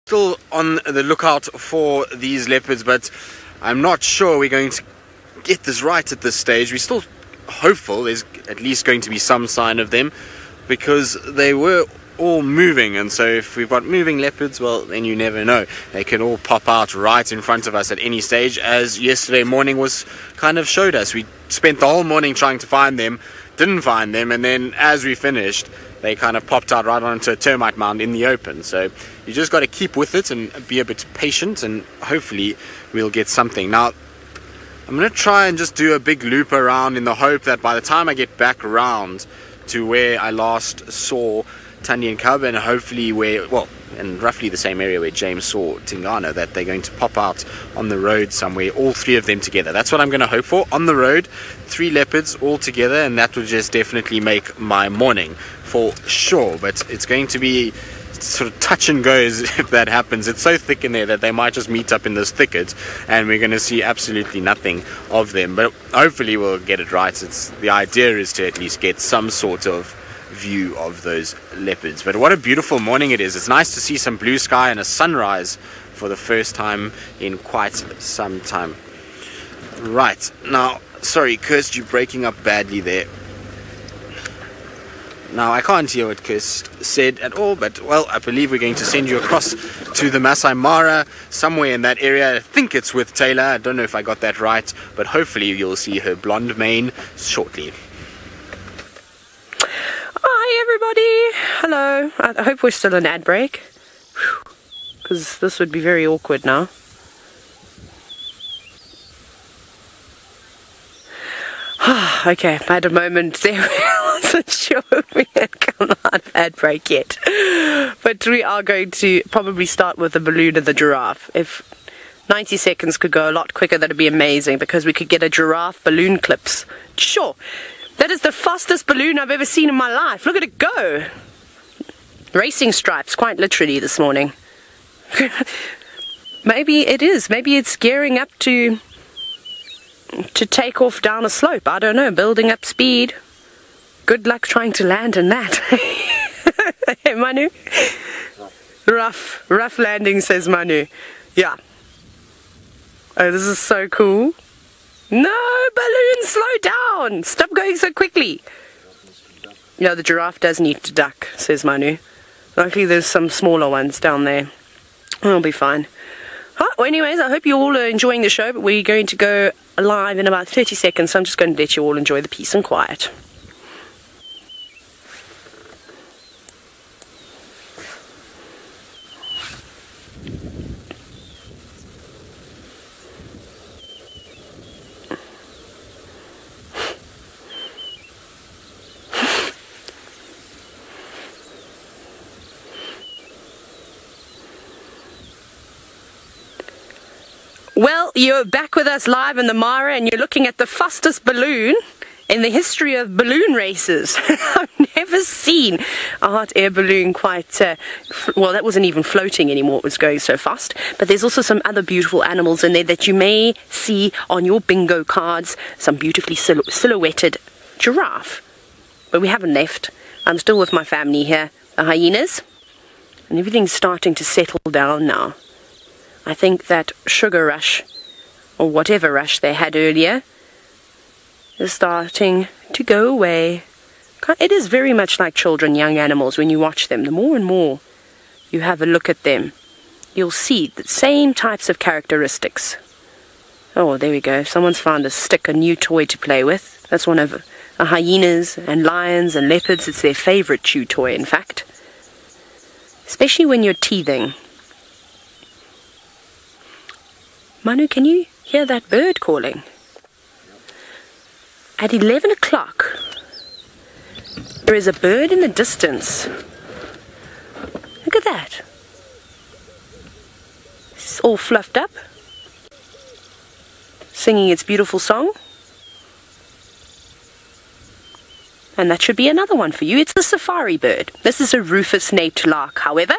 Still on the lookout for these leopards, but I'm not sure we're going to get this right at this stage. We're still hopeful there's at least going to be some sign of them, because they were all moving, and so if we've got moving leopards, well, then you never know. They can all pop out right in front of us at any stage, as yesterday morning was kind of showed us. We spent the whole morning trying to find them, didn't find them, and then as we finished, they kind of popped out right onto a termite mound in the open. So you just got to keep with it and be a bit patient, and hopefully we'll get something. Now, I'm going to try and just do a big loop around in the hope that by the time I get back around to where I last saw Tandy and Cub, and hopefully where, well, in roughly the same area where James saw Tingana, that they're going to pop out on the road somewhere, all three of them together. That's what I'm going to hope for. On the road, 3 leopards all together, and that will just definitely make my morning for sure. But it's going to be sort of touch and goes if that happens. It's so thick in there that they might just meet up in this thicket and we're going to see absolutely nothing of them. But hopefully we'll get it right. The idea is to at least get some sort of view of those leopards. But what a beautiful morning it is. It's nice to see some blue sky and a sunrise for the first time in quite some time. Right, now, sorry Kirst, you're breaking up badly there. Now, I can't hear what Kirst said at all, but, well, I believe we're going to send you across to the Masai Mara, somewhere in that area. I think it's with Taylor. I don't know if I got that right, but hopefully you'll see her blonde mane shortly. Hi everybody, hello. I hope we're still on ad break, because this would be very awkward now. Okay, I had a moment there where I wasn't sure if we had come out of ad break yet. But we are going to probably start with the balloon and the giraffe. If 90 seconds could go a lot quicker, that'd be amazing, because we could get a giraffe balloon clips. Sure. That is the fastest balloon I've ever seen in my life. Look at it go. Racing stripes, quite literally, this morning. Maybe it is. Maybe it's gearing up to take off down a slope. I don't know. Building up speed. Good luck trying to land in that. Hey, Manu? Rough landing, says Manu. Yeah. Oh, this is so cool. No, balloon, slow down. Stop going so quickly. Yeah, the giraffe does need to duck, says Manu. Luckily there's some smaller ones down there. I'll be fine. Well, anyways, I hope you all are enjoying the show, but we're going to go live in about 30 seconds, so I'm just going to let you all enjoy the peace and quiet. Well, you're back with us live in the Mara, and you're looking at the fastest balloon in the history of balloon races. I've never seen a hot air balloon quite, well, that wasn't even floating anymore, it was going so fast. But there's also some other beautiful animals in there that you may see on your bingo cards. Some beautifully silhouetted giraffe. But we haven't left. I'm still with my family here, the hyenas. And everything's starting to settle down now. I think that sugar rush, or whatever rush they had earlier, is starting to go away. It is very much like children, young animals, when you watch them. The more and more you have a look at them, you'll see the same types of characteristics. Oh, there we go. Someone's found a stick, a new toy to play with. That's one of hyenas and lions and leopards. It's their favorite chew toy, in fact. Especially when you're teething. Manu, can you hear that bird calling? At 11 o'clock, there is a bird in the distance. Look at that. It's all fluffed up, singing its beautiful song. And that should be another one for you. It's the safari bird. This is a rufous-naped lark, however.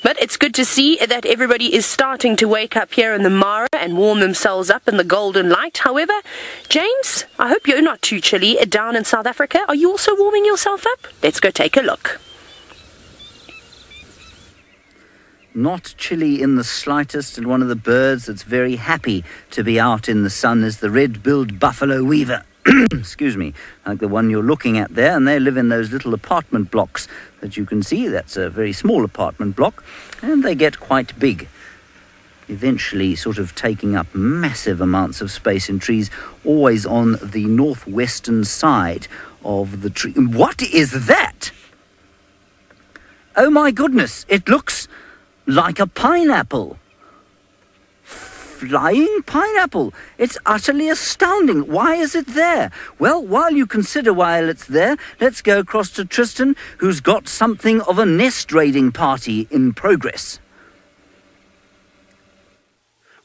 But it's good to see that everybody is starting to wake up here in the Mara and warm themselves up in the golden light. However, James, I hope you're not too chilly down in South Africa. Are you also warming yourself up? Let's go take a look. not chilly in the slightest, and one of the birds that's very happy to be out in the sun is the red-billed buffalo weaver. Excuse me, like the one you're looking at there, and they live in those little apartment blocks that you can see. That's a very small apartment block, and they get quite big, eventually sort of taking up massive amounts of space in trees, always on the northwestern side of the tree. What is that? Oh my goodness, it looks like a pineapple. Flying pineapple. It's utterly astounding. Why is it there? Well, while you consider why it's there, let's go across to Tristan, who's got something of a nest raiding party in progress.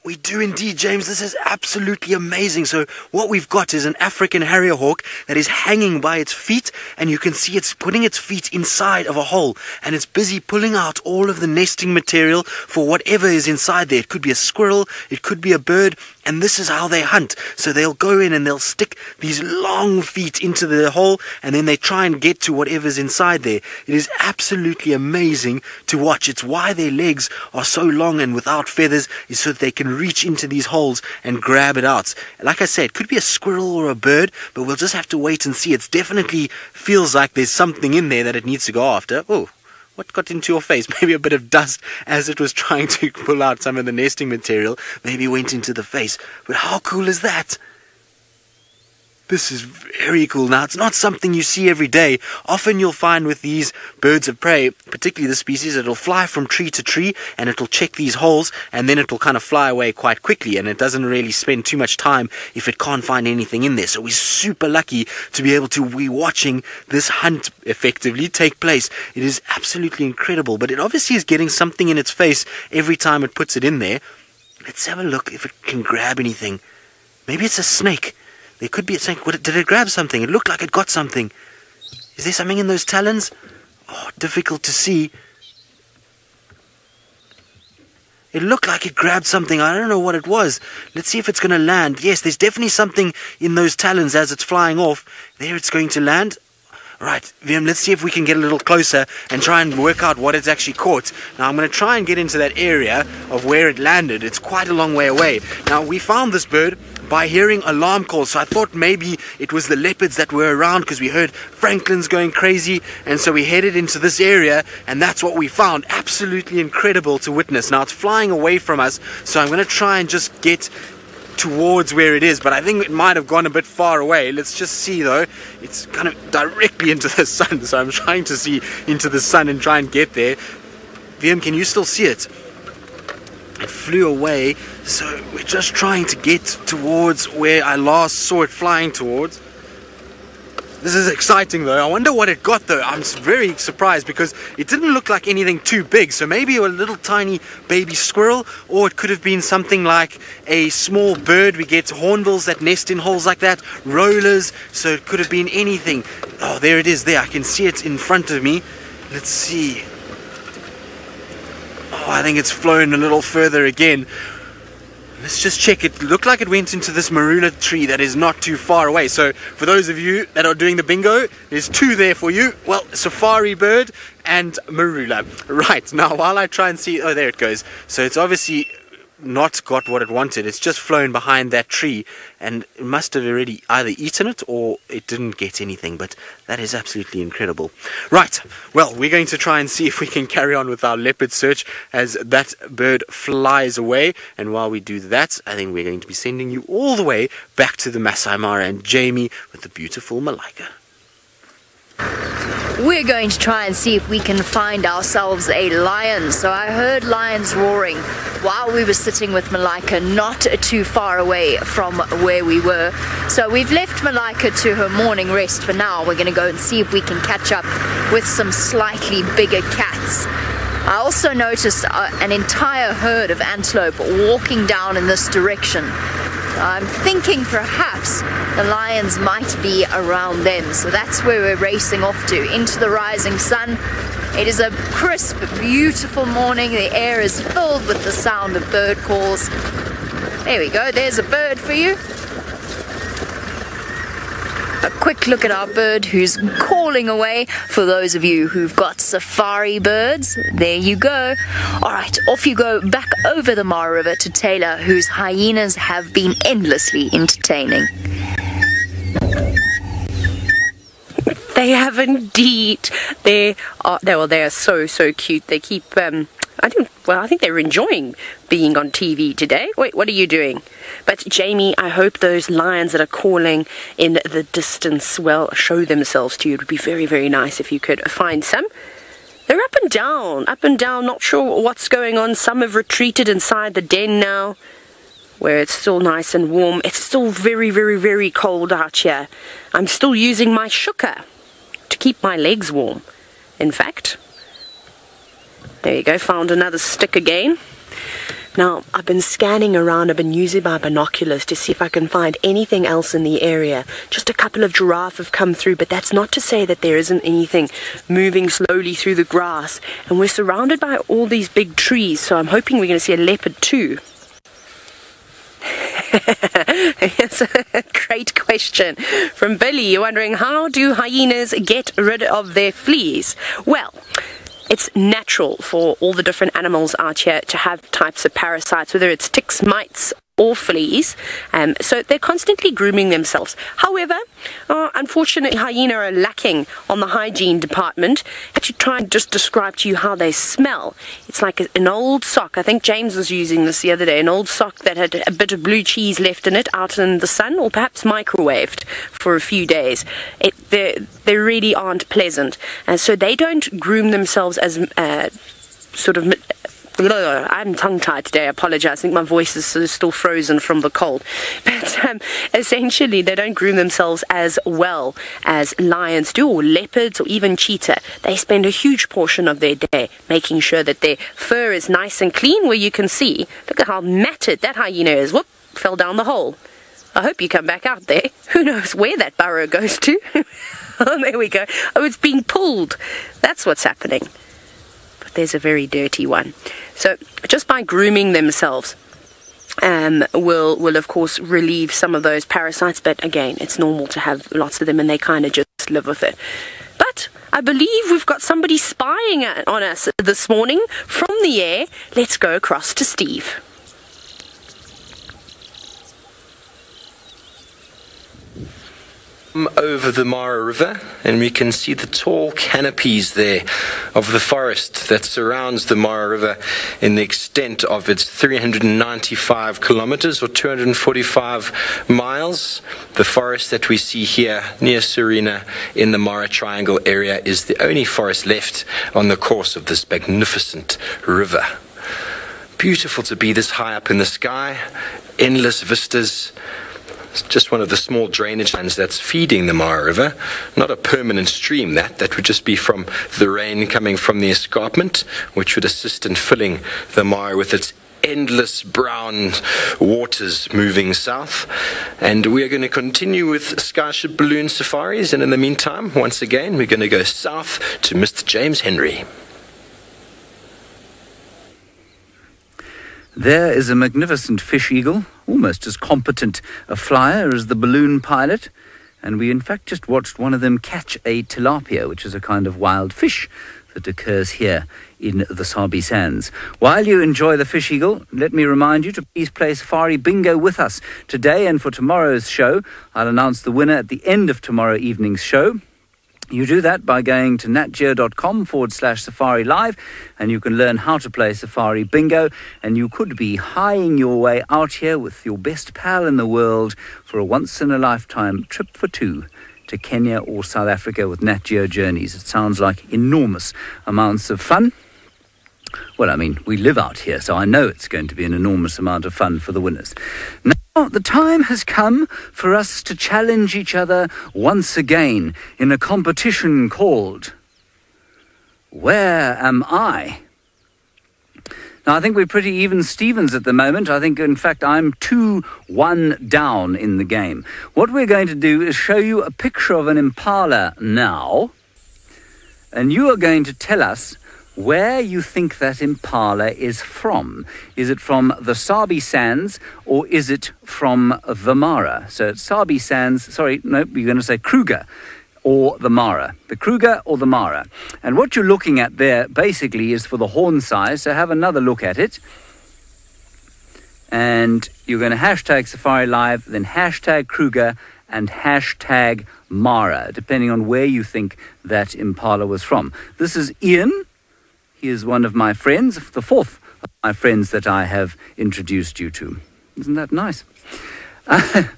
We do indeed, James. This is absolutely amazing. So what we've got is an African harrier hawk that is hanging by its feet, and you can see it's putting its feet inside of a hole, and it's busy pulling out all of the nesting material for whatever is inside there. It could be a squirrel, it could be a bird, and this is how they hunt. So they'll go in and they'll stick these long feet into the hole, and then they try and get to whatever's inside there. It is absolutely amazing to watch. It's why their legs are so long and without feathers, is so that they can reach into these holes and grab it out. Like I said, it could be a squirrel or a bird, but we'll just have to wait and see. It definitely feels like there's something in there that it needs to go after. Oh, what got into your face? Maybe a bit of dust as it was trying to pull out some of the nesting material. Maybe went into the face. But how cool is that? This is very cool. Now, it's not something you see every day. Often you'll find with these birds of prey, particularly this species, it'll fly from tree to tree and it'll check these holes, and then it'll kind of fly away quite quickly, and it doesn't really spend too much time if it can't find anything in there. So we're super lucky to be able to be watching this hunt effectively take place. It is absolutely incredible, but it obviously is getting something in its face every time it puts it in there. Let's have a look if it can grab anything. Maybe it's a snake. There could be a snake. Did it grab something? It looked like it got something. Is there something in those talons? Oh, difficult to see. It looked like it grabbed something. I don't know what it was. Let's see if it's going to land. Yes, there's definitely something in those talons as it's flying off. There it's going to land. Right, Liam, let's see if we can get a little closer and try and work out what it's actually caught. Now, I'm going to try and get into that area of where it landed. It's quite a long way away. Now, we found this bird by hearing alarm calls, so I thought maybe it was the leopards that were around, because we heard Franklin's going crazy, and so we headed into this area, and that's what we found. Absolutely incredible to witness. Now, it's flying away from us, so I'm going to try and just get towards where it is, but I think it might have gone a bit far away. Let's just see though. It's kind of directly into the sun, so I'm trying to see into the sun and try and get there. VM, can you still see it? It flew away, so we're just trying to get towards where I last saw it flying towards. This is exciting though. I wonder what it got though. I'm very surprised because it didn't look like anything too big. So maybe a little tiny baby squirrel, or it could have been something like a small bird. We get hornbills that nest in holes like that, rollers. So it could have been anything. Oh, there it is there. I can see it in front of me. Let's see. Oh, I think it's flown a little further again. Let's just check. It looked like it went into this marula tree that is not too far away. So for those of you that are doing the bingo, there's two there for you. Well, safari bird and marula. Right, now while I try and see, oh, there it goes. So it's obviously not got what it wanted. It's just flown behind that tree, and it must have already either eaten it or it didn't get anything. But that is absolutely incredible. Right, well, we're going to try and see if we can carry on with our leopard search as that bird flies away. And while we do that, I think we're going to be sending you all the way back to the Masai Mara and Jamie with the beautiful Malaika. We're going to try and see if we can find ourselves a lion. So I heard lions roaring while we were sitting with Malaika not too far away from where we were. So we've left Malaika to her morning rest for now. We're going to go and see if we can catch up with some slightly bigger cats. I also noticed an entire herd of antelope walking down in this direction. I'm thinking perhaps the lions might be around them, so that's where we're racing off to, into the rising sun. It is a crisp, beautiful morning. The air is filled with the sound of bird calls. There we go, there's a bird for you. a quick look at our bird who's calling away. For those of you who've got safari birds, there you go. All right, off you go back over the Mara River to Taylor, whose hyenas have been endlessly entertaining. They have indeed. They are so cute. They keep I think they're enjoying being on TV today. Wait, what are you doing? But Jamie, I hope those lions that are calling in the distance will show themselves to you. It would be very, very nice if you could find some. They're up and down, not sure what's going on. Some have retreated inside the den now, where it's still nice and warm. It's still very, very, very cold out here. I'm still using my shuka to keep my legs warm, in fact. There you go, found another stick again. Now, I've been scanning around, I've been using my binoculars to see if I can find anything else in the area. Just a couple of giraffe have come through, but that's not to say that there isn't anything moving slowly through the grass. And we're surrounded by all these big trees, so I'm hoping we're going to see a leopard too. It's a great question from Billy. You're wondering, how do hyenas get rid of their fleas? Well, it's natural for all the different animals out here to have types of parasites, whether it's ticks, mites, or fleas. So they're constantly grooming themselves. However, unfortunately, hyena are lacking on the hygiene department. I had to try and just describe to you how they smell. It's like an old sock. I think James was using this the other day. An old sock that had a bit of blue cheese left in it out in the sun, or perhaps microwaved for a few days. They really aren't pleasant. And so they don't groom themselves as I'm tongue-tied today, I apologize. I think my voice is still frozen from the cold. But essentially, they don't groom themselves as well as lions do, or leopards, or even cheetah. They spend a huge portion of their day making sure that their fur is nice and clean, where you can see, look at how matted that hyena is. Whoop, fell down the hole. I hope you come back out there. Who knows where that burrow goes to? Oh, there we go. Oh, it's being pulled. That's what's happening. There's a very dirty one. So just by grooming themselves will of course relieve some of those parasites, but again, it's normal to have lots of them and they kind of just live with it. But I believe we've got somebody spying on us this morning from the air. Let's go across to Steve. Over the Mara River, and we can see the tall canopies there of the forest that surrounds the Mara River in the extent of its 395 kilometers or 245 miles. The forest that we see here near Serena in the Mara Triangle area is the only forest left on the course of this magnificent river. Beautiful to be this high up in the sky, endless vistas. It's just one of the small drainage lines that's feeding the Mara River, not a permanent stream. That would just be from the rain coming from the escarpment, which would assist in filling the Mara with its endless brown waters moving south. And we are going to continue with Skyship Balloon Safaris, and in the meantime, once again, we're going to go south to Mr. James Henry. There is a magnificent fish eagle, almost as competent a flyer as the balloon pilot, and we in fact just watched one of them catch a tilapia, which is a kind of wild fish that occurs here in the Sabi Sands. While you enjoy the fish eagle, let me remind you to please play Safari Bingo with us today and for tomorrow's show. I'll announce the winner at the end of tomorrow evening's show. You do that by going to natgeo.com/Safari Live, and you can learn how to play Safari Bingo, and you could be highing your way out here with your best pal in the world for a once-in-a-lifetime trip for two to Kenya or South Africa with Nat Geo Journeys. It sounds like enormous amounts of fun. Well, I mean, we live out here, so I know it's going to be an enormous amount of fun for the winners. Now, the time has come for us to challenge each other once again in a competition called Where Am I? Now, I think we're pretty even Stevens at the moment. I think, in fact, I'm 2-1 down in the game. What we're going to do is show you a picture of an Impala now, and you are going to tell us where you think that impala is from. Is it from the Sabi sands or is it from the Mara? So it's Sabi sands, sorry, no, you're going to say Kruger or the Mara. The Kruger or the Mara. And what you're looking at there basically is for the horn size, so have another look at it. And you're going to hashtag Safari Live, then hashtag Kruger and hashtag Mara, depending on where you think that impala was from. This is Ian. He is one of my friends, the fourth of my friends that I have introduced you to. Isn't that nice?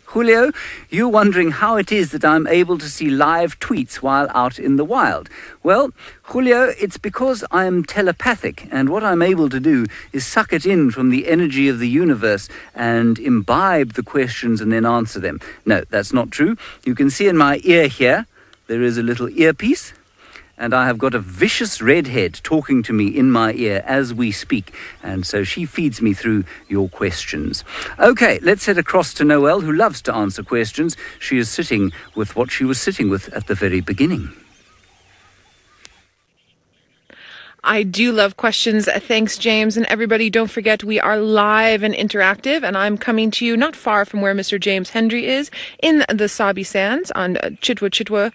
Julio, you're wondering how it is that I'm able to see live tweets while out in the wild. Well, Julio, it's because I am telepathic, and what I'm able to do is suck it in from the energy of the universe and imbibe the questions and then answer them. No, that's not true. You can see in my ear here, there is a little earpiece, and I have got a vicious redhead talking to me in my ear as we speak. And so she feeds me through your questions. Okay, let's head across to Noelle, who loves to answer questions. She is sitting with what she was sitting with at the very beginning. I do love questions. Thanks, James. And everybody, don't forget we are live and interactive, and I'm coming to you not far from where Mr. James Hendry is in the Sabi Sands on Chitwa.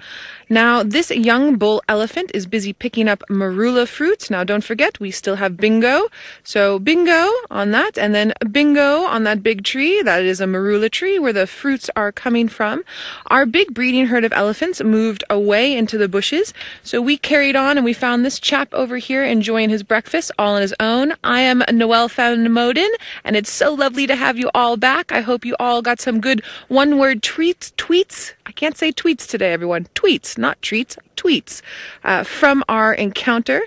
Now, this young bull elephant is busy picking up marula fruits. Now, don't forget, we still have bingo. So bingo on that, and then bingo on that big tree. That is a marula tree where the fruits are coming from. Our big breeding herd of elephants moved away into the bushes. So we carried on and we found this chap over here enjoying his breakfast all on his own. I am Noelle van Moden, and it's so lovely to have you all back. I hope you all got some good one-word tweets. I can't say tweets today, everyone. Tweets, not treats, tweets from our encounter.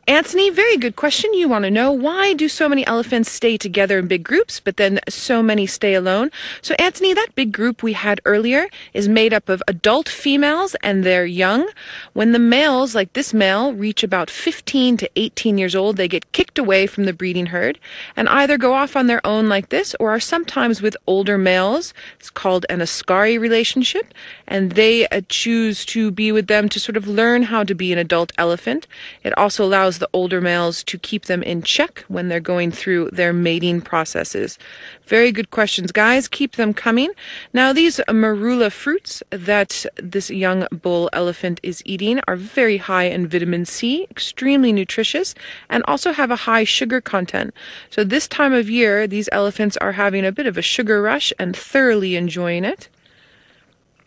Anthony, very good question. You want to know, why do so many elephants stay together in big groups, but then so many stay alone? So, Anthony, that big group we had earlier is made up of adult females and their young. When the males, like this male, reach about 15 to 18 years old, they get kicked away from the breeding herd and either go off on their own like this or are sometimes with older males. It's called an Ascari relationship, and they choose to be with them to sort of learn how to be an adult elephant. It also allows the older males to keep them in check when they're going through their mating processes. Very good questions, guys. Keep them coming. Now, these marula fruits that this young bull elephant is eating are very high in vitamin C, extremely nutritious, and also have a high sugar content. So this time of year, these elephants are having a bit of a sugar rush and thoroughly enjoying it.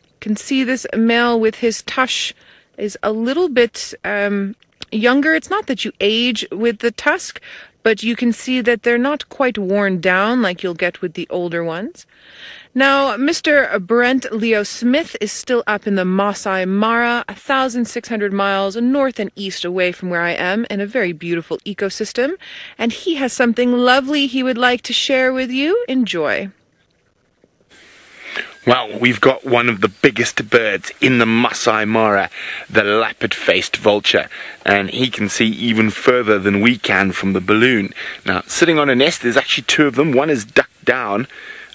You can see this male with his tush is a little bit younger. It's not that you age with the tusk, but you can see that they're not quite worn down like you'll get with the older ones. Now, Mr. Brent Leo Smith is still up in the Masai Mara, 1,600 miles north and east away from where I am, in a very beautiful ecosystem, and he has something lovely he would like to share with you. Enjoy. Well, we've got one of the biggest birds in the Masai Mara, the leopard-faced vulture, and he can see even further than we can from the balloon. Now, sitting on a nest, there's actually two of them. One is ducked down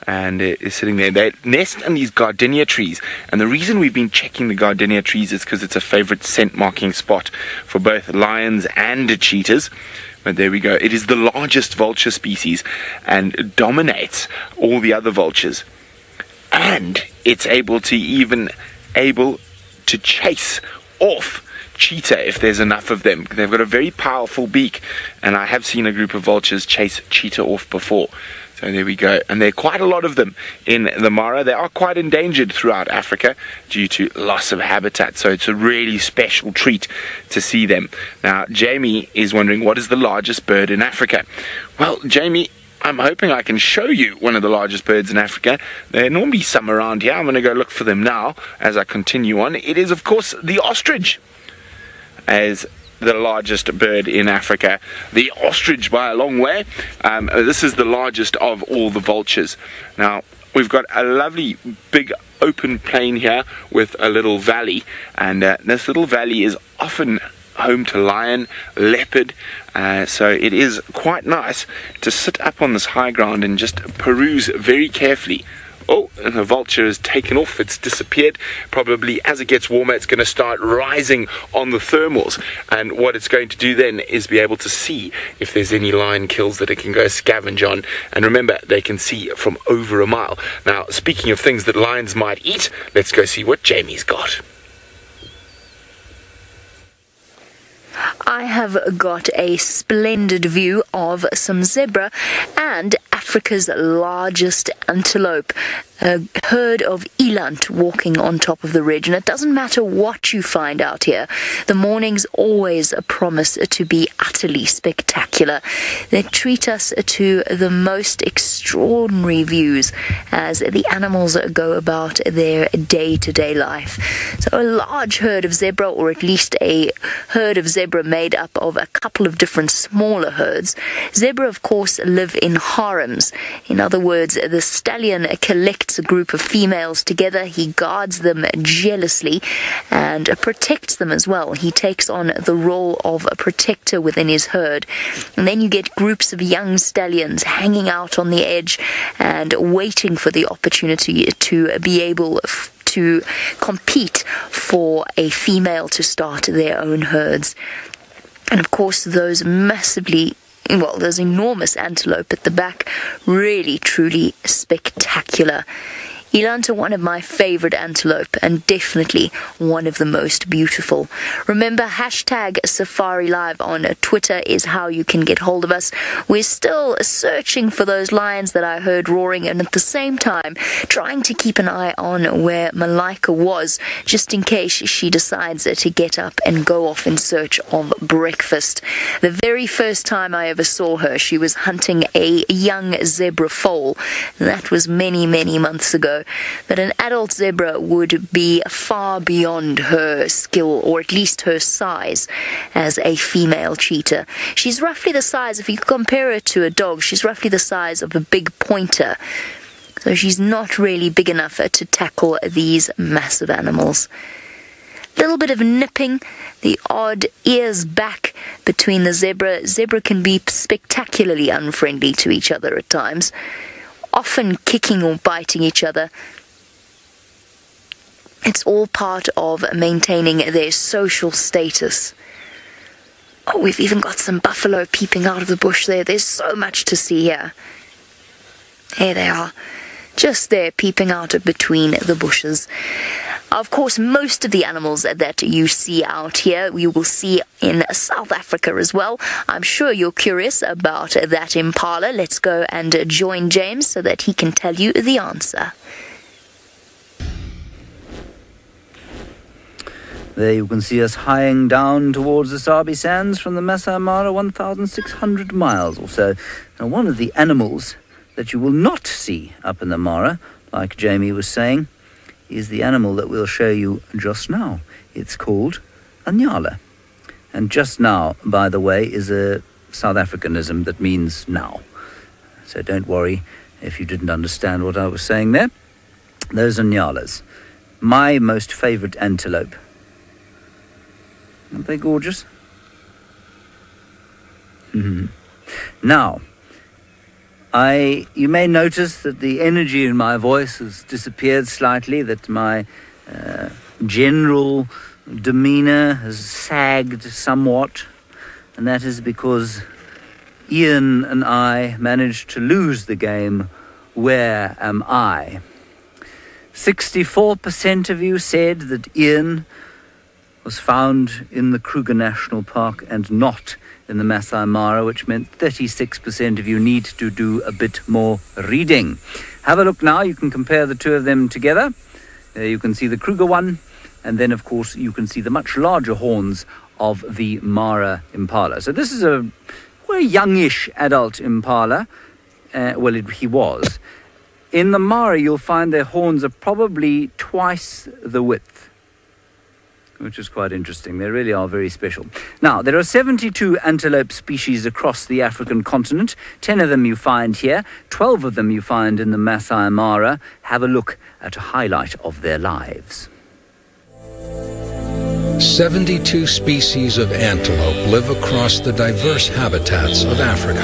and is sitting there. They nest in these gardenia trees, and the reason we've been checking the gardenia trees is because it's a favorite scent marking spot for both lions and cheetahs. But there we go. It is the largest vulture species and dominates all the other vultures. And it's able to chase off cheetah if there's enough of them. They've got a very powerful beak, and I have seen a group of vultures chase cheetah off before. So there we go. And there are quite a lot of them in the Mara. They are quite endangered throughout Africa due to loss of habitat. So it's a really special treat to see them. Now, Jamie is wondering, what is the largest bird in Africa? Well, Jamie, I'm hoping I can show you one of the largest birds in Africa. There are normally some around here. I'm going to go look for them now as I continue on. It is, of course, the ostrich as the largest bird in Africa. The ostrich by a long way. This is the largest of all the vultures. Now, we've got a lovely big open plain here with a little valley. And this little valley is often home to lion, leopard, so it is quite nice to sit up on this high ground and just peruse very carefully Oh, and the vulture has taken off. It's disappeared. Probably as it gets warmer, it's going to start rising on the thermals. And what it's going to do then is be able to see if there's any lion kills that it can go scavenge on. And remember, they can see from over a mile. Now, speaking of things that lions might eat, let's go see what Jamie's got. I have got a splendid view of some zebra and Africa's largest antelope, a herd of eland walking on top of the ridge. And it doesn't matter what you find out here, the mornings always promise to be utterly spectacular. They treat us to the most extraordinary views as the animals go about their day-to-day life. So a large herd of zebra, or at least a herd of zebra made up of a couple of different smaller herds. Zebra, of course, live in harems. In other words, the stallion collects a group of females together. He guards them jealously and protects them as well. He takes on the role of a protector within his herd. And then you get groups of young stallions hanging out on the edge and waiting for the opportunity to be able to compete for a female to start their own herds. And of course, those enormous antelope at the back, really, truly spectacular. Eland are one of my favorite antelope and definitely one of the most beautiful. Remember, #SafariLive on Twitter is how you can get hold of us. We're still searching for those lions that I heard roaring, and at the same time trying to keep an eye on where Malika was, just in case she decides to get up and go off in search of breakfast. The very first time I ever saw her, she was hunting a young zebra foal. That was many, many months ago. That an adult zebra would be far beyond her skill, or at least her size, as a female cheetah. She's roughly the size, if you compare her to a dog, she's roughly the size of a big pointer. So she's not really big enough to tackle these massive animals. Little bit of nipping, the odd ears back between the zebra. Zebra can be spectacularly unfriendly to each other at times, often kicking or biting each other. It's all part of maintaining their social status. Oh, we've even got some buffalo peeping out of the bush there. There's so much to see here. Here they are, just there peeping out between the bushes. Of course, most of the animals that you see out here, you will see in South Africa as well. I'm sure you're curious about that impala. Let's go and join James so that he can tell you the answer. There you can see us hieing down towards the Sabi sands from the Masai Mara, 1,600 miles or so. Now, one of the animals that you will not see up in the Mara, like Jamie was saying, is the animal that we'll show you just now. It's called a nyala. And just now, by the way, is a South Africanism that means now. So don't worry if you didn't understand what I was saying there. Those are nyalas. My most favourite antelope. Aren't they gorgeous? Now, you may notice that the energy in my voice has disappeared slightly, that my general demeanour has sagged somewhat, and that is because Ian and I managed to lose the game, Where Am I? 64% of you said that Ian was found in the Kruger National Park and not in the Masai Mara, which meant 36% of you need to do a bit more reading. Have a look now. You can compare the two of them together. You can see the Kruger one, and then, of course, you can see the much larger horns of the Mara Impala. So this is a very youngish adult Impala. He was. In the Mara, you'll find their horns are probably twice the width, which is quite interesting. They really are very special. Now, there are 72 antelope species across the African continent. 10 of them you find here. 12 of them you find in the Masai Mara. Have a look at a highlight of their lives. 72 species of antelope live across the diverse habitats of Africa.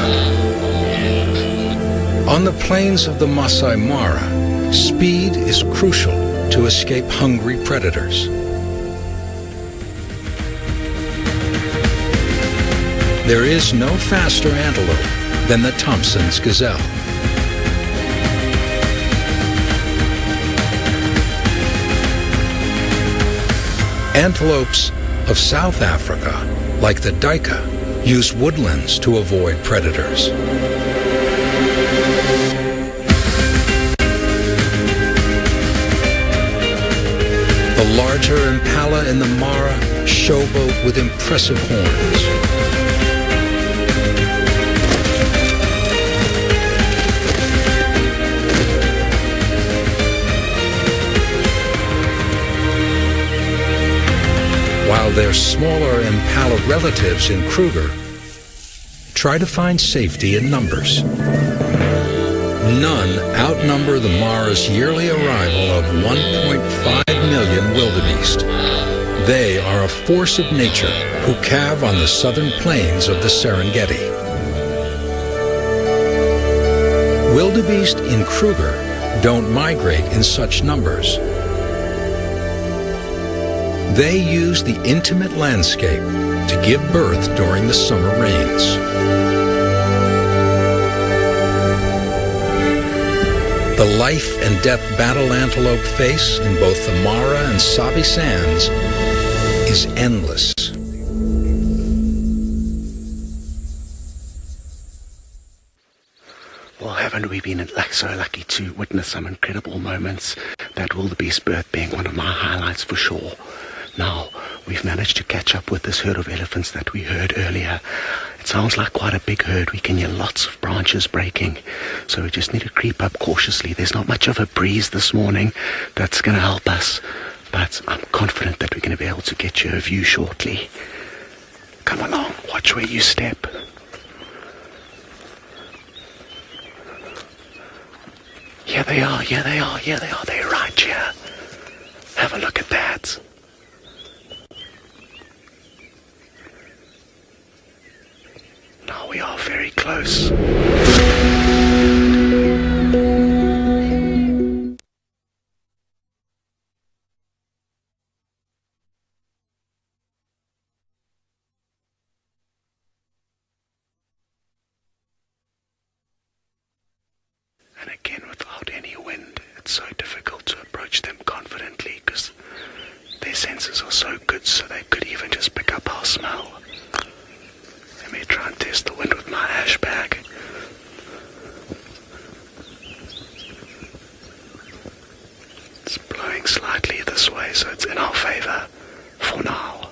On the plains of the Masai Mara, Speed is crucial to escape hungry predators. There is no faster antelope than the Thompson's gazelle. Antelopes of South Africa, like the duiker, use woodlands to avoid predators. The larger Impala in the Mara showboat with impressive horns. While their smaller Impala relatives in Kruger try to find safety in numbers. None outnumber the Mara's yearly arrival of 1.5 million wildebeest. They are a force of nature who calve on the southern plains of the Serengeti. Wildebeest in Kruger don't migrate in such numbers. They use the intimate landscape to give birth during the summer rains. The life and death battle antelope face in both the Mara and Sabi sands is endless. Well, haven't we been so lucky to witness some incredible moments? That wildebeest birth being one of my highlights for sure. Now, we've managed to catch up with this herd of elephants that we heard earlier. It sounds like quite a big herd. We can hear lots of branches breaking. So we just need to creep up cautiously. There's not much of a breeze this morning that's going to help us. But I'm confident that we're going to be able to get you a view shortly. Come along, watch where you step. Here they are, here they are, here they are. They're right here. Have a look at that. Now we are very close. And again, without any wind, it's so difficult to approach them confidently because their senses are so good, so they could even just pick up our smell. Let me try and test the wind with my ash bag. It's blowing slightly this way, so it's in our favor for now.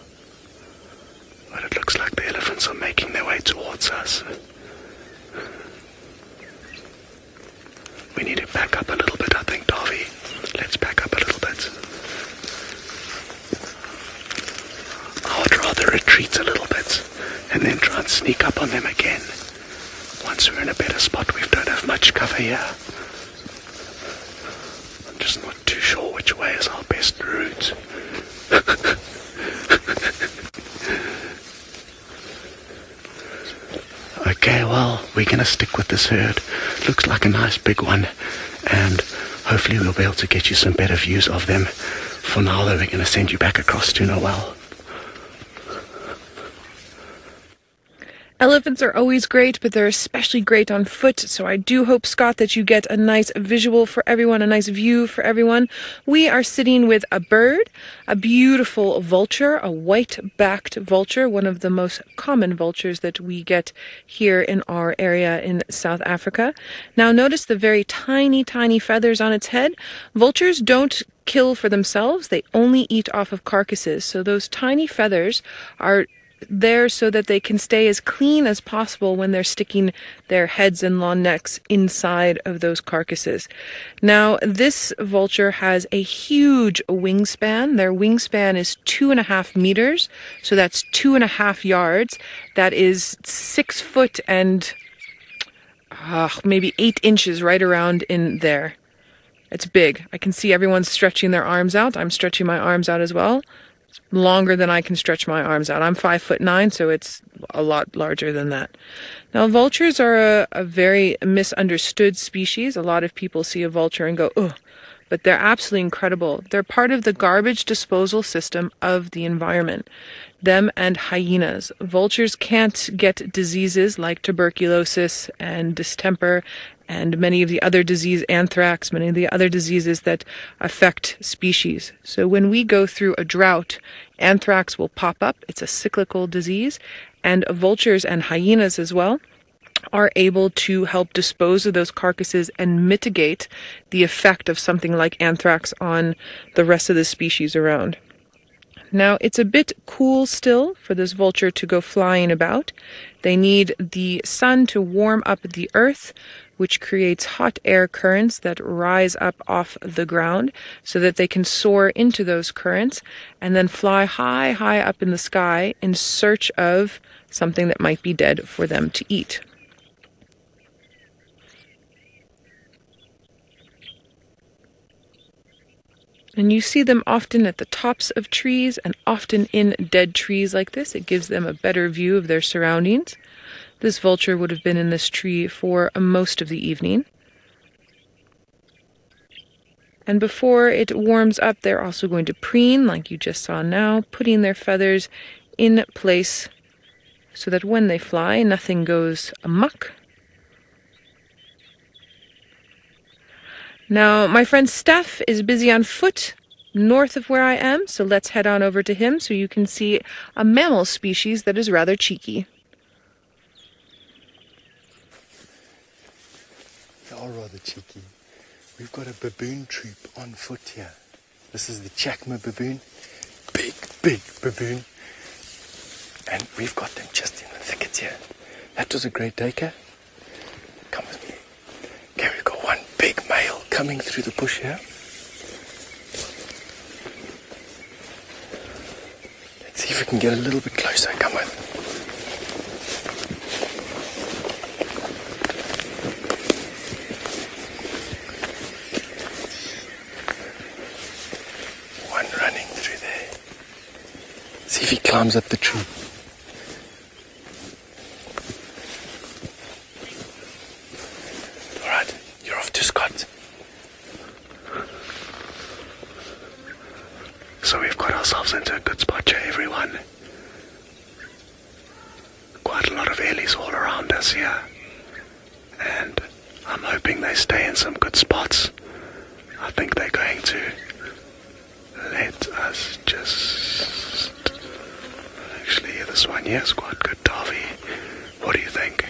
But it looks like the elephants are making their way towards us. We need to back up a little bit, I think, Darby. Let's back up a little bit. I would rather retreat a little bit and then try and sneak up on them again. Once we're in a better spot, we don't have much cover here. I'm just not too sure which way is our best route. Okay, well, we're going to stick with this herd. Looks like a nice big one, and hopefully we'll be able to get you some better views of them. For now, though, we're going to send you back across to Noel. Elephants are always great, but they're especially great on foot, so I do hope, Scott, that you get a nice visual for everyone, a nice view for everyone. We are sitting with a bird, a beautiful vulture, a white-backed vulture, one of the most common vultures that we get here in our area in South Africa. Now, notice the very tiny, tiny feathers on its head. Vultures don't kill for themselves. They only eat off of carcasses, so those tiny feathers are there so that they can stay as clean as possible when they're sticking their heads and long necks inside of those carcasses. Now, this vulture has a huge wingspan. Their wingspan is 2.5 meters, so that's 2.5 yards. That is 6 foot and maybe 8 inches right around in there. It's big. I can see everyone stretching their arms out. I'm stretching my arms out as well. Longer than I can stretch my arms out. I'm 5'9", so it's a lot larger than that. Now, vultures are a very misunderstood species. A lot of people see a vulture and go, oh, but they're absolutely incredible. They're part of the garbage disposal system of the environment. Them and hyenas. Vultures can't get diseases like tuberculosis and distemper and many of the other anthrax, many of the other diseases that affect species. So when we go through a drought, anthrax will pop up. It's a cyclical disease, and vultures and hyenas as well are able to help dispose of those carcasses and mitigate the effect of something like anthrax on the rest of the species around. Now, it's a bit cool still for this vulture to go flying about. They need the sun to warm up the earth, which creates hot air currents that rise up off the ground so that they can soar into those currents and then fly high, high up in the sky in search of something that might be dead for them to eat. And you see them often at the tops of trees and often in dead trees like this. It gives them a better view of their surroundings. This vulture would have been in this tree for most of the evening. And before it warms up, they're also going to preen, like you just saw now, putting their feathers in place so that when they fly, nothing goes amok. Now, my friend Steph is busy on foot north of where I am, so let's head on over to him so you can see a mammal species that is rather cheeky. They are rather cheeky. We've got a baboon troop on foot here. This is the Chakma baboon. Big baboon. And we've got them just in the thicket here. That was a great daycare. Come with me. Okay, we've got one big male coming through the bush here. Let's see if we can get a little bit closer. Come with. One running through there. See if he climbs up the tree. So we've got ourselves into a good spot here, everyone. Quite a lot of ellies all around us here. And I'm hoping they stay in some good spots. I think they're going to let us just... Actually, this one here is quite good, Darby. What do you think?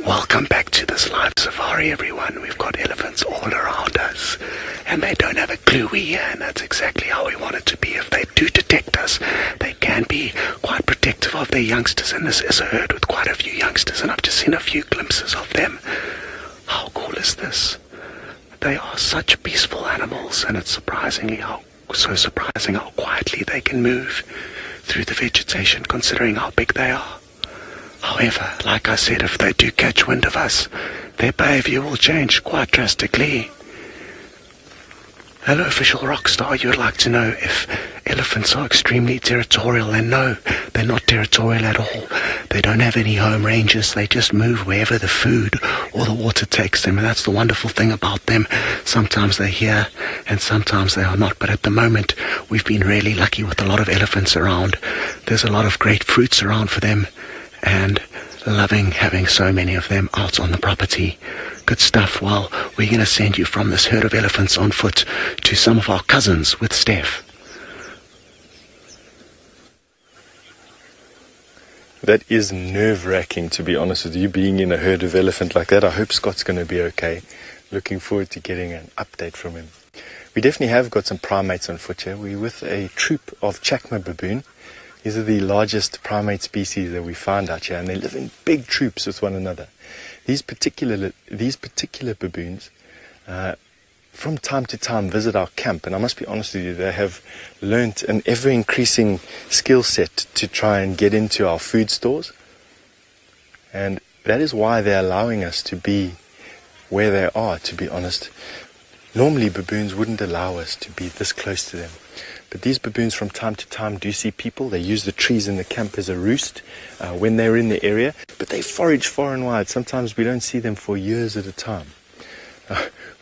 Welcome back to this live safari, everyone. We've got elephants all around us, and they don't have a clue we're here, and that's exactly how we want it to be. If they do detect us, they can be quite protective of their youngsters, and this is a herd with quite a few youngsters, and I've just seen a few glimpses of them. How cool is this? They are such peaceful animals, and it's surprising how quietly they can move through the vegetation, considering how big they are. However, like I said, if they do catch wind of us, their behavior will change quite drastically. Hello, official rockstar. You would like to know if elephants are extremely territorial, and no, they're not territorial at all. They don't have any home ranges. They just move wherever the food or the water takes them, and that's the wonderful thing about them. Sometimes they're here and sometimes they are not, but at the moment we've been really lucky with a lot of elephants around. There's a lot of great fruits around for them, and loving having so many of them out on the property. Good stuff. Well, we're going to send you from this herd of elephants on foot to some of our cousins with Steph. That is nerve-wracking, to be honest with you, being in a herd of elephant like that. I hope Scott's going to be okay. Looking forward to getting an update from him. We definitely have got some primates on foot here. We're with a troop of Chakma baboon. These are the largest primate species that we found out here, and they live in big troops with one another. These particular baboons, from time to time, visit our camp, and I must be honest with you, they have learnt an ever-increasing skill set to try and get into our food stores, and that is why they're allowing us to be where they are, to be honest. Normally baboons wouldn't allow us to be this close to them. But these baboons from time to time do see people. They use the trees in the camp as a roost when they're in the area. But they forage far and wide. Sometimes we don't see them for years at a time.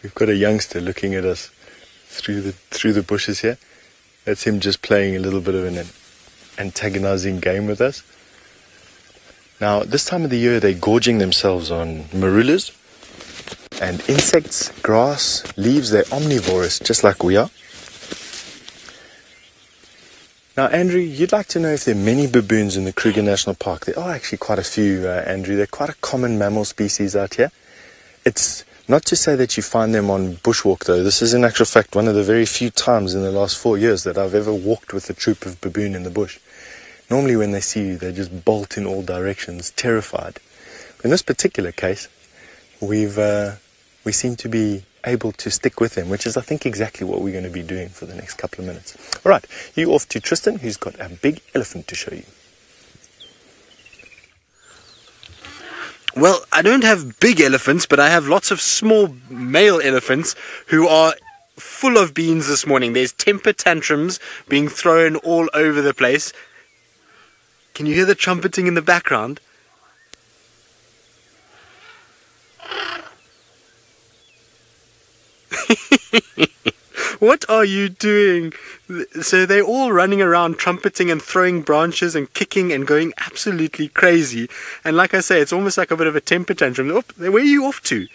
We've got a youngster looking at us through the bushes here. That's him just playing a little bit of an antagonizing game with us. Now, this time of the year, they're gorging themselves on marulas and insects, grass, leaves. They're omnivorous, just like we are. Now, Andrew, you'd like to know if there are many baboons in the Kruger National Park. There are actually quite a few, Andrew. They're quite a common mammal species out here. It's not to say that you find them on bushwalk, though. This is, in actual fact, one of the very few times in the last 4 years that I've ever walked with a troop of baboon in the bush. Normally, when they see you, they just bolt in all directions, terrified. In this particular case, we seem to be able to stick with them, which is, I think, exactly what we're going to be doing for the next couple of minutes. All right, you off to Tristan, who's got a big elephant to show you. Well, I don't have big elephants, but I have lots of small male elephants who are full of beans this morning. There's temper tantrums being thrown all over the place. Can you hear the trumpeting in the background? What are you doing? So they're all running around trumpeting and throwing branches and kicking and going absolutely crazy. And like I say, it's almost like a bit of a temper tantrum. Oh, where are you off to?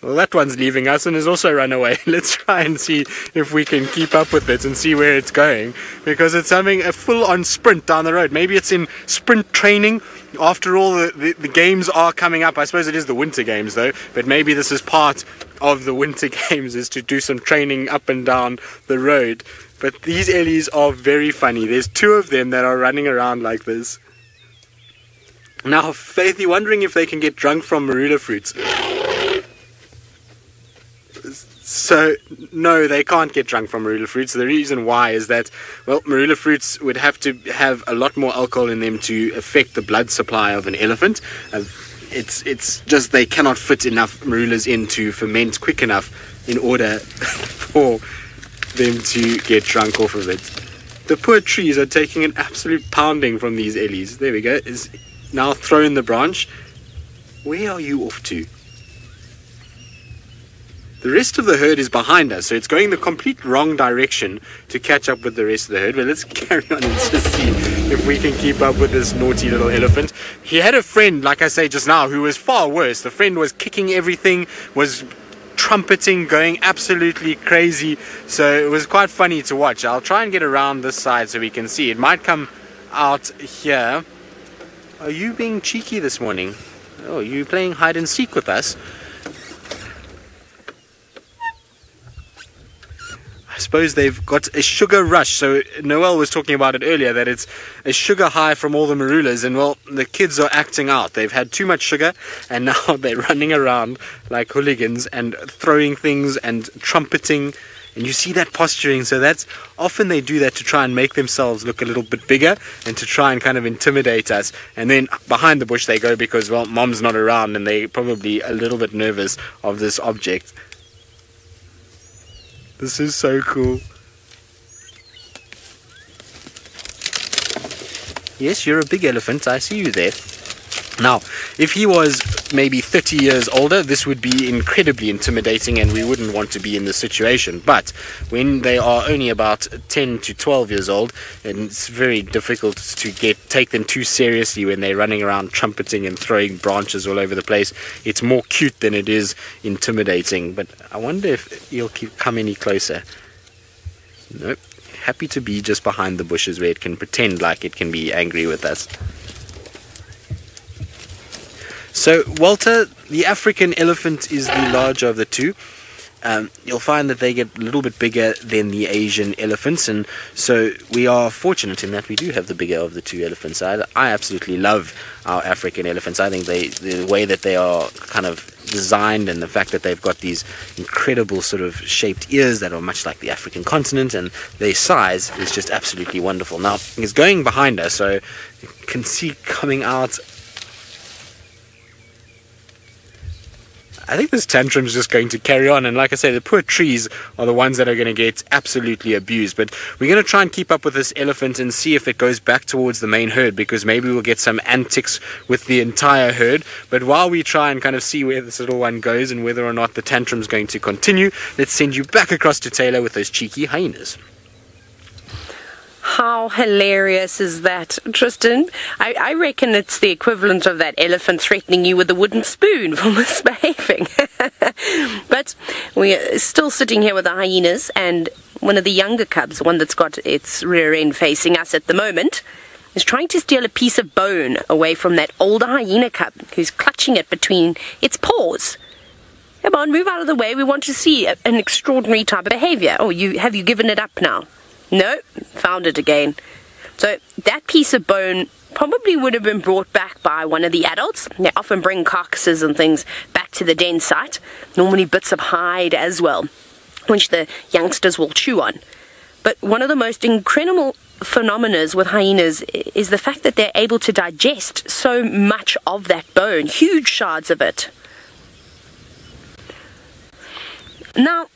Well, that one's leaving us and has also run away. Let's try and see if we can keep up with it and see where it's going, because it's having a full-on sprint down the road. Maybe it's in sprint training. After all, the games are coming up. I suppose it is the winter games, though, but maybe this is part of the winter games, is to do some training up and down the road. But these ellies are very funny. There's two of them that are running around like this. Now, Faith, you're wondering if they can get drunk from marula fruits. So, no, they can't get drunk from marula fruits. The reason why is that, well, marula fruits would have to have a lot more alcohol in them to affect the blood supply of an elephant. It's just they cannot fit enough marulas in to ferment quick enough in order for them to get drunk off of it. The poor trees are taking an absolute pounding from these ellies. There we go. Is now thrown the branch. Where are you off to? The rest of the herd is behind us, so it's going the complete wrong direction to catch up with the rest of the herd. But let's carry on and just see if we can keep up with this naughty little elephant. He had a friend, like I say just now, who was far worse. The friend was kicking everything, was trumpeting, going absolutely crazy. So it was quite funny to watch. I'll try and get around this side so we can see. It might come out here. Are you being cheeky this morning? Oh, you playing hide and seek with us? I suppose they've got a sugar rush. So Noel was talking about it earlier, that it's a sugar high from all the marulas, and well, the kids are acting out. They've had too much sugar and now they're running around like hooligans and throwing things and trumpeting, and you see that posturing. So that's often they do that to try and make themselves look a little bit bigger and to try and kind of intimidate us. And then behind the bush they go because, well, mom's not around and they're probably a little bit nervous of this object. This is so cool. Yes, you're a big elephant. I see you there. Now, if he was maybe 30 years older, this would be incredibly intimidating and we wouldn't want to be in this situation. But when they are only about 10 to 12 years old, and it's very difficult to take them too seriously when they're running around trumpeting and throwing branches all over the place. It's more cute than it is intimidating. But I wonder if he'll come any closer. Nope. Happy to be just behind the bushes where it can pretend like it can be angry with us. So, Walter, the African elephant is the larger of the two. You'll find that they get a little bit bigger than the Asian elephants, and so we are fortunate in that we do have the bigger of the two elephants. I absolutely love our African elephants. I think the way that they are kind of designed, and the fact that they've got these incredible sort of shaped ears that are much like the African continent, and their size is just absolutely wonderful. Now, he's going behind us, so you can see coming out I think this tantrum is just going to carry on. And like I say, the poor trees are the ones that are going to get absolutely abused. But we're going to try and keep up with this elephant and see if it goes back towards the main herd, because maybe we'll get some antics with the entire herd. But while we try and kind of see where this little one goes and whether or not the tantrum is going to continue, let's send you back across to Taylor with those cheeky hyenas. How hilarious is that, Tristan? I reckon it's the equivalent of that elephant threatening you with a wooden spoon for misbehaving. But we're still sitting here with the hyenas, and one of the younger cubs, one that's got its rear end facing us at the moment, is trying to steal a piece of bone away from that older hyena cub who's clutching it between its paws. Come on, move out of the way. We want to see an extraordinary type of behavior. Oh, have you given it up now? No, found it again. So that piece of bone probably would have been brought back by one of the adults. They often bring carcasses and things back to the den site, normally bits of hide as well, which the youngsters will chew on. But one of the most incredible phenomena with hyenas is the fact that they're able to digest so much of that bone, huge shards of it. Now,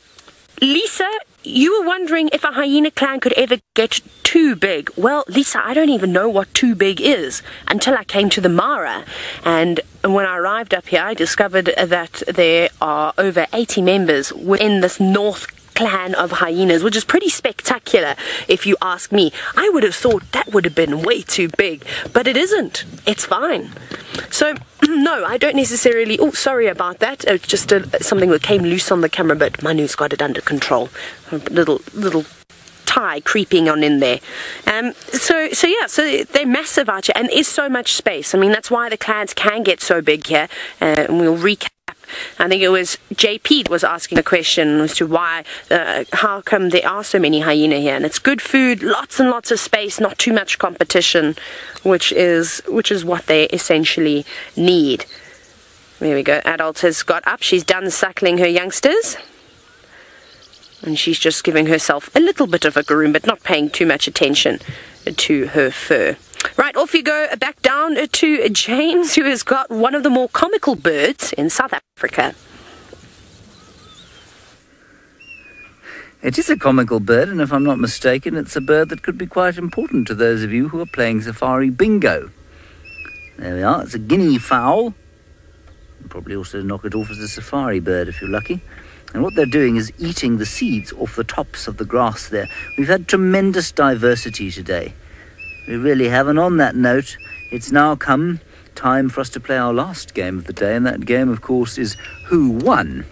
Lisa, you were wondering if a hyena clan could ever get too big. Well, Lisa, I don't even know what too big is until I came to the Mara. And when I arrived up here, I discovered that there are over 80 members within this North clan of hyenas, which is pretty spectacular if you ask me. I would have thought that would have been way too big, but it isn't. It's fine. So no, I don't necessarily, oh, sorry about that. It's just something that came loose on the camera, but Manu's got it under control. A little tie creeping on in there. So they're massive out here, and there's so much space. I mean, that's why the clans can get so big here. And we'll recap. I think it was JP was asking a question as to why, how come there are so many hyena here, and it's good food, lots and lots of space, not too much competition, which is what they essentially need. There we go. Adult has got up. She's done suckling her youngsters, and she's just giving herself a little bit of a groom, but not paying too much attention to her fur. Right, off you go back down to James, who has got one of the more comical birds in South Africa. It is a comical bird, and if I'm not mistaken, it's a bird that could be quite important to those of you who are playing safari bingo. There we are. It's a guinea fowl. You probably also knock it off as a safari bird if you're lucky. And what they're doing is eating the seeds off the tops of the grass there. We've had tremendous diversity today. We really have, and on that note, it's now come time for us to play our last game of the day, and that game, of course, is Who Won?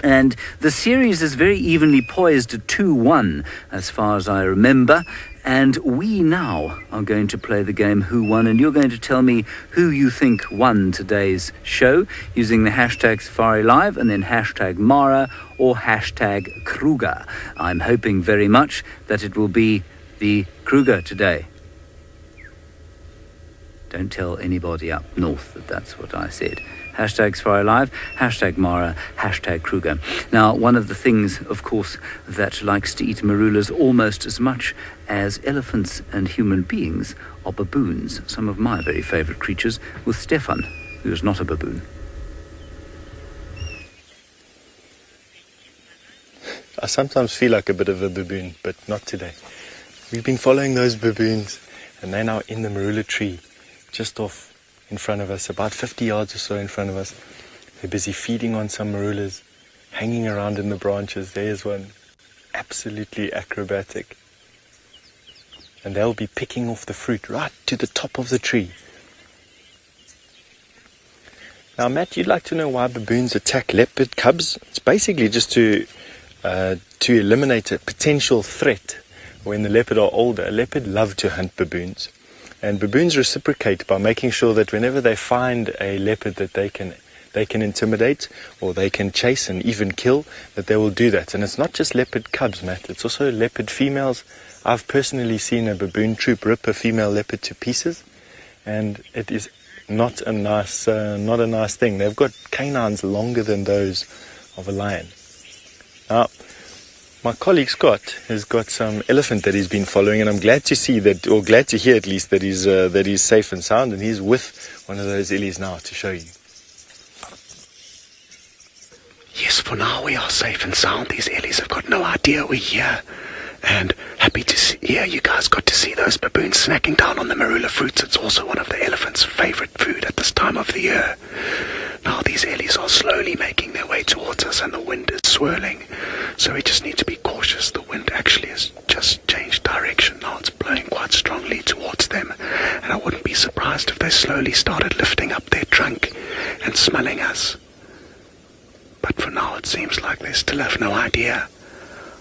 And the series is very evenly poised at 2-1, as far as I remember, and we now are going to play the game Who Won, and you're going to tell me who you think won today's show, using the hashtag Safari Live, and then hashtag Mara, or hashtag Kruger. I'm hoping very much that it will be the Kruger today. Don't tell anybody up north that that's what I said. Hashtag Safari Live, hashtag Mara, hashtag Kruger. Now, one of the things, of course, that likes to eat marulas almost as much as elephants and human beings are baboons, some of my very favourite creatures, with Stefan, who is not a baboon. I sometimes feel like a bit of a baboon, but not today. We've been following those baboons, and they're now in the marula tree, just off in front of us, about 50 yards or so in front of us. They're busy feeding on some marulas, hanging around in the branches. There's one, absolutely acrobatic. And they'll be picking off the fruit right to the top of the tree. Now, Matt, you'd like to know why baboons attack leopard cubs? It's basically just to eliminate a potential threat. When the leopard are older, leopard love to hunt baboons. And baboons reciprocate by making sure that whenever they find a leopard that they can intimidate, or they can chase and even kill, that they will do that. And it's not just leopard cubs, Matt, it's also leopard females. I've personally seen a baboon troop rip a female leopard to pieces, and it is not a nice thing. They've got canines longer than those of a lion. Now, my colleague Scott has got some elephant that he's been following, and I'm glad to see that, or glad to hear at least, that he's safe and sound, and he's with one of those illies now to show you. for now we are safe and sound. These ellies have got no idea we're here. And happy to see, yeah, you guys got to see those baboons snacking down on the marula fruits. It's also one of the elephants' favorite food at this time of the year. Now these ellies are slowly making their way towards us and the wind is swirling. So we just need to be cautious. The wind actually has just changed direction. Now it's blowing quite strongly towards them. And I wouldn't be surprised if they slowly started lifting up their trunk and smelling us. But for now it seems like they still have no idea.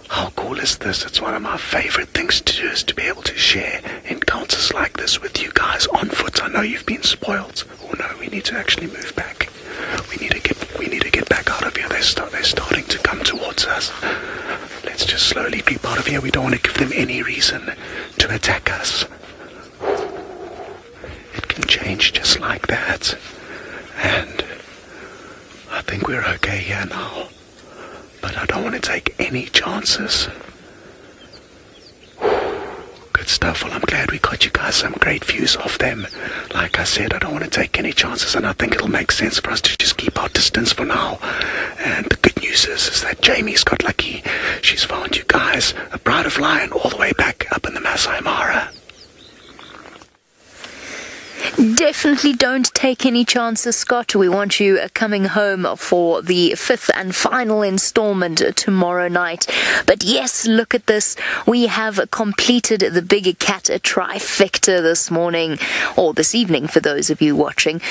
How cool is this? It's one of my favorite things to do, is to be able to share encounters like this with you guys on foot. I know you've been spoiled. Oh no, we need to actually move back. We need to get back out of here. They're starting to come towards us. Let's just slowly creep out of here. We don't want to give them any reason to attack us. It can change just like that. And I think we're okay here now. But I don't want to take any chances. Good stuff. Well, I'm glad we got you guys some great views of them. Like I said, I don't want to take any chances, and I think it'll make sense for us to just keep our distance for now. And the good news is that Jamie's got lucky. She's found you guys a bride of lion all the way back up in the Masai Mara. Definitely don't take any chances, Scott. We want you coming home for the 5th and final installment tomorrow night. But yes, look at this. We have completed the Big Cat trifecta this morning, or this evening for those of you watching.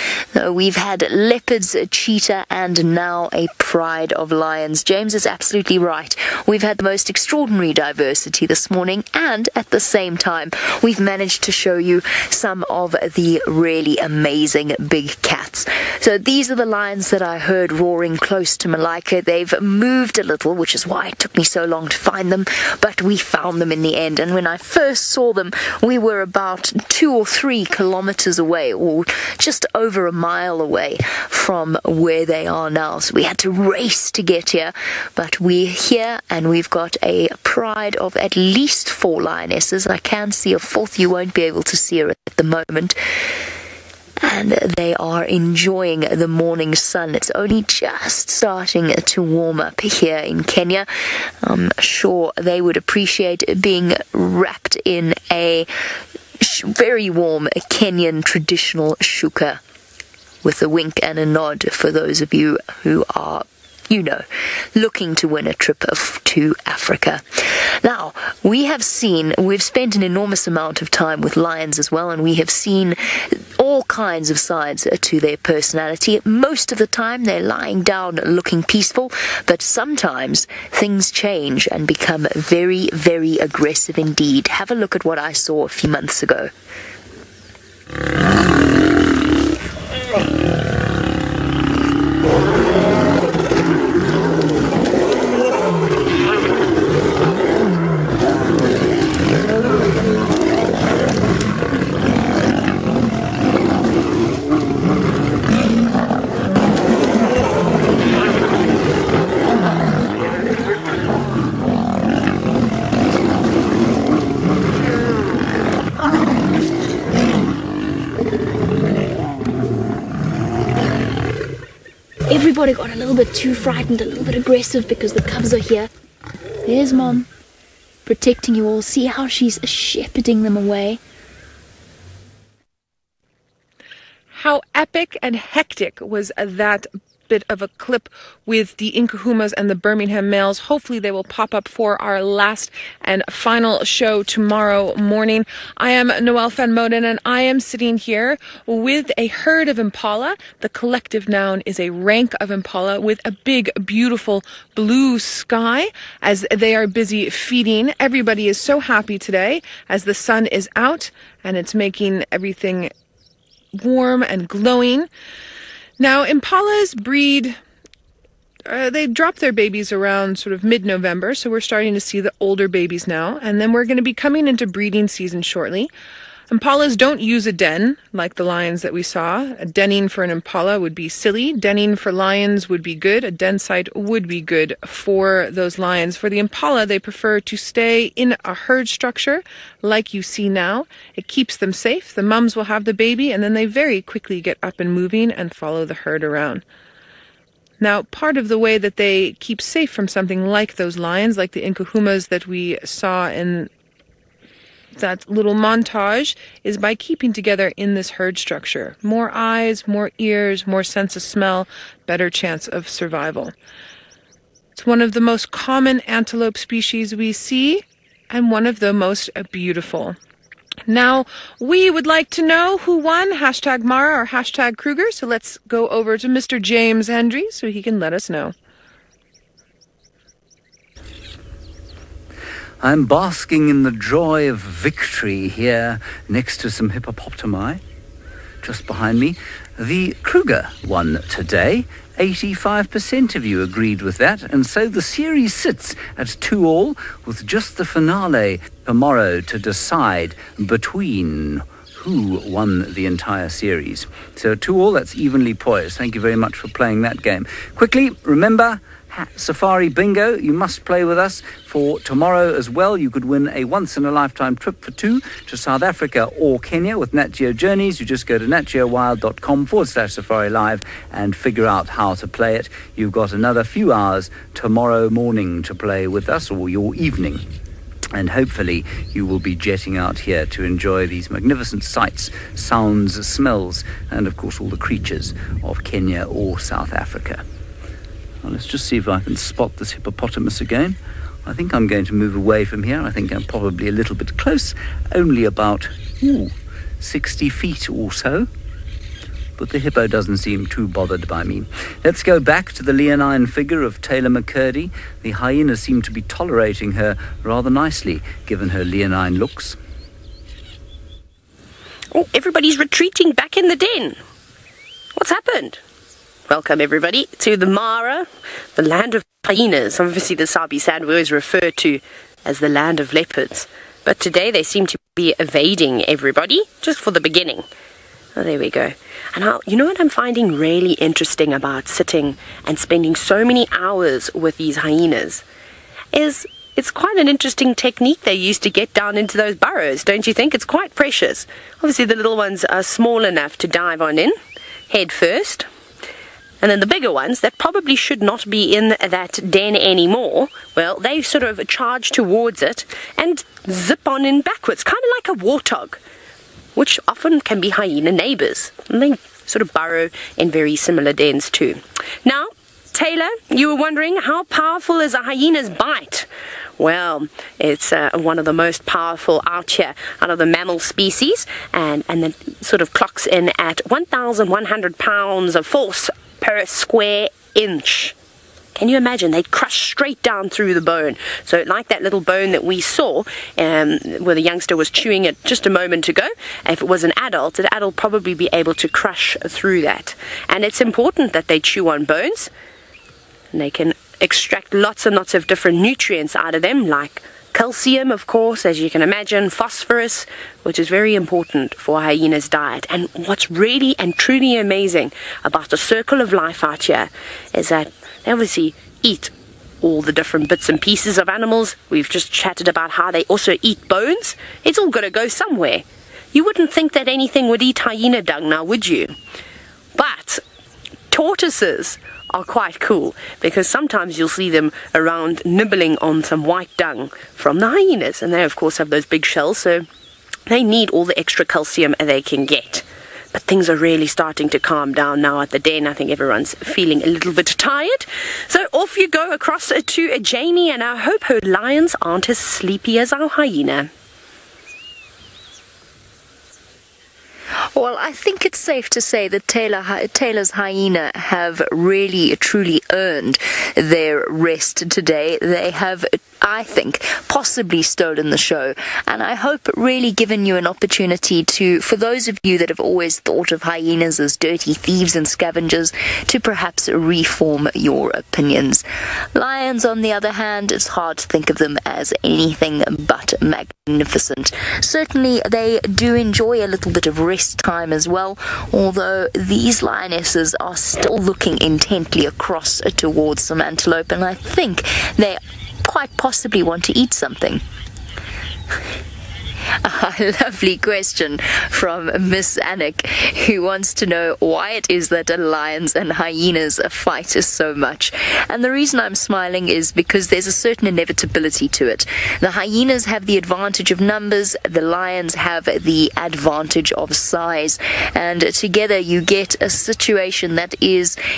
We've had leopards, a cheetah, and now a pride of lions. James is absolutely right. We've had the most extraordinary diversity this morning, and at the same time, we've managed to show you some of the really amazing big cats. So these are the lions that I heard roaring close to Malika. They've moved a little, which is why it took me so long to find them, but we found them in the end. And when I first saw them, we were about 2 or 3 kilometers away, or just over a mile away from where they are now. So we had to race to get here, but we're here, and we've got a pride of at least 4 lionesses. I can see a 4th. You won't be able to see her at the moment. And they are enjoying the morning sun. It's only just starting to warm up here in Kenya. I'm sure they would appreciate being wrapped in a very warm Kenyan traditional shuka, with a wink and a nod for those of you who are, looking to win a trip to Africa. Now, we've spent an enormous amount of time with lions as well, and we have seen all kinds of sides to their personality. Most of the time, they're lying down looking peaceful, but sometimes things change and become very, very aggressive indeed. Have a look at what I saw a few months ago. Everybody got a little bit too frightened, a little bit aggressive because the cubs are here. There's Mom, protecting you all. See how she's shepherding them away. How epic and hectic was that bit of a clip with the Nkuhumas and the Birmingham males. Hopefully they will pop up for our last and final show tomorrow morning. I am Noelle van Moden, and I am sitting here with a herd of Impala. The collective noun is a rank of Impala with a big, beautiful blue sky as they are busy feeding. Everybody is so happy today as the sun is out and it's making everything warm and glowing. Now, Impalas breed, they drop their babies around sort of mid-November, so we're starting to see the older babies now, and then we're going to be coming into breeding season shortly. Impalas don't use a den like the lions that we saw. A denning for an Impala would be silly. Denning for lions would be good. A den site would be good for those lions. For the Impala, they prefer to stay in a herd structure like you see now. It keeps them safe. The mums will have the baby, and then they very quickly get up and moving and follow the herd around. Now, part of the way that they keep safe from something like those lions, like the Nkuhumas that we saw in that little montage, is by keeping together in this herd structure. More eyes, more ears, more sense of smell, better chance of survival. It's one of the most common antelope species we see, and one of the most beautiful. Now, we would like to know who won, hashtag Mara or hashtag Kruger, so let's go over to Mr. James Hendry so he can let us know. I'm basking in the joy of victory here next to some hippopotami. Just behind me, the Kruger won today. 85% of you agreed with that, and so the series sits at 2-2 with just the finale tomorrow to decide between who won the entire series. So 2-2, that's evenly poised. Thank you very much for playing that game. Quickly, remember, Safari Bingo, you must play with us for tomorrow as well. You could win a once-in-a-lifetime trip for 2 to South Africa or Kenya with Nat Geo Journeys. You just go to natgeowild.com/Safari Live and figure out how to play it. You've got another few hours tomorrow morning to play with us, or your evening. And hopefully you will be jetting out here to enjoy these magnificent sights, sounds, smells, and of course all the creatures of Kenya or South Africa. Well, let's just see if I can spot this hippopotamus again. I think I'm going to move away from here. I think I'm probably a little bit close, only about 60 feet or so. But the hippo doesn't seem too bothered by me. Let's go back to the leonine figure of Taylor McCurdy. The hyenas seem to be tolerating her rather nicely, given her leonine looks. Oh, everybody's retreating back in the den. What's happened? Welcome, everybody, to the Mara, the land of hyenas. Obviously, the Sabi sand we always refer to as the land of leopards. But today they seem to be evading everybody, just for the beginning. Oh, there we go. And now, you know what I'm finding really interesting about sitting and spending so many hours with these hyenas? Is it's quite an interesting technique they use to get down into those burrows, don't you think? It's quite precious. Obviously, the little ones are small enough to dive on in, head first. And then the bigger ones that probably should not be in that den anymore, well, they sort of charge towards it and zip on in backwards, kind of like a warthog, which often can be hyena neighbors. And they sort of burrow in very similar dens too. Now, Taylor, you were wondering, how powerful is a hyena's bite? Well, it's one of the most powerful out here, out of the mammal species, and then sort of clocks in at 1,100 pounds of force per square inch. Can you imagine? They crush straight down through the bone. So like that little bone that we saw where the youngster was chewing it just a moment ago, if it was an adult probably be able to crush through that. And it's important that they chew on bones, and they can extract lots and lots of different nutrients out of them, like calcium, of course, as you can imagine, phosphorus, which is very important for a hyena's diet. And what's really and truly amazing about the circle of life out here is that they obviously eat all the different bits and pieces of animals. We've just chatted about how they also eat bones. It's all got to go somewhere. You wouldn't think that anything would eat hyena dung now, would you? But tortoises are quite cool, because sometimes you'll see them around nibbling on some white dung from the hyenas, and they of course have those big shells, so they need all the extra calcium they can get. But things are really starting to calm down now at the den. I think everyone's feeling a little bit tired. So off you go across to Jamie, and I hope her lions aren't as sleepy as our hyena. Well, I think it's safe to say that Taylor's hyena have really, truly earned their rest today. They have, I think, possibly stolen the show. And I hope really given you an opportunity to, for those of you that have always thought of hyenas as dirty thieves and scavengers, to perhaps reform your opinions. Lions, on the other hand, it's hard to think of them as anything but magnificent. Certainly, they do enjoy a little bit of rest time as well, although these lionesses are still looking intently across towards some antelope, and I think they quite possibly want to eat something. A lovely question from Miss Anik, who wants to know why it is that lions and hyenas fight so much. And the reason I'm smiling is because there's a certain inevitability to it. The hyenas have the advantage of numbers, the lions have the advantage of size, and together you get a situation that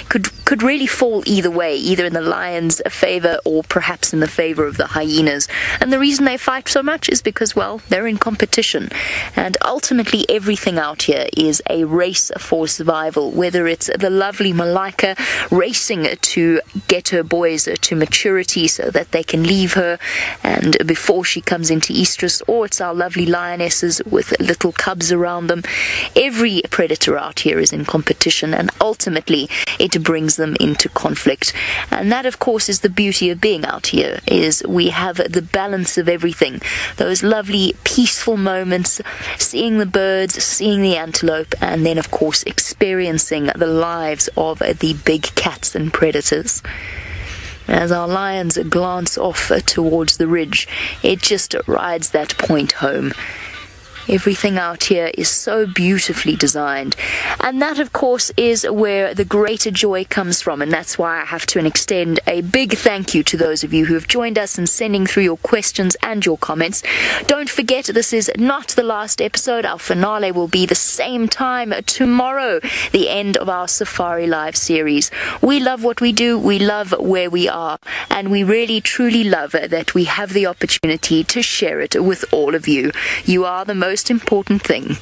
could really fall either way, either in the lions' favor or perhaps in the favor of the hyenas. And the reason they fight so much is because, well, they're in competition, and ultimately everything out here is a race for survival, whether it's the lovely Malika racing to get her boys to maturity so that they can leave her and before she comes into estrus, or it's our lovely lionesses with little cubs around them. Every predator out here is in competition, and ultimately it brings them into conflict. And that, of course, is the beauty of being out here, is we have the balance of everything. Those lovely peaceful moments, seeing the birds, seeing the antelope, and then of course experiencing the lives of the big cats and predators. As our lions glance off towards the ridge, it just rides that point home. Everything out here is so beautifully designed, and that of course is where the greater joy comes from, and that's why I have to extend a big thank you to those of you who have joined us in sending through your questions and your comments. Don't forget, this is not the last episode. Our finale will be the same time tomorrow, the end of our Safari Live series. We love what we do, we love where we are, and we really truly love that we have the opportunity to share it with all of you. You are the most important thing.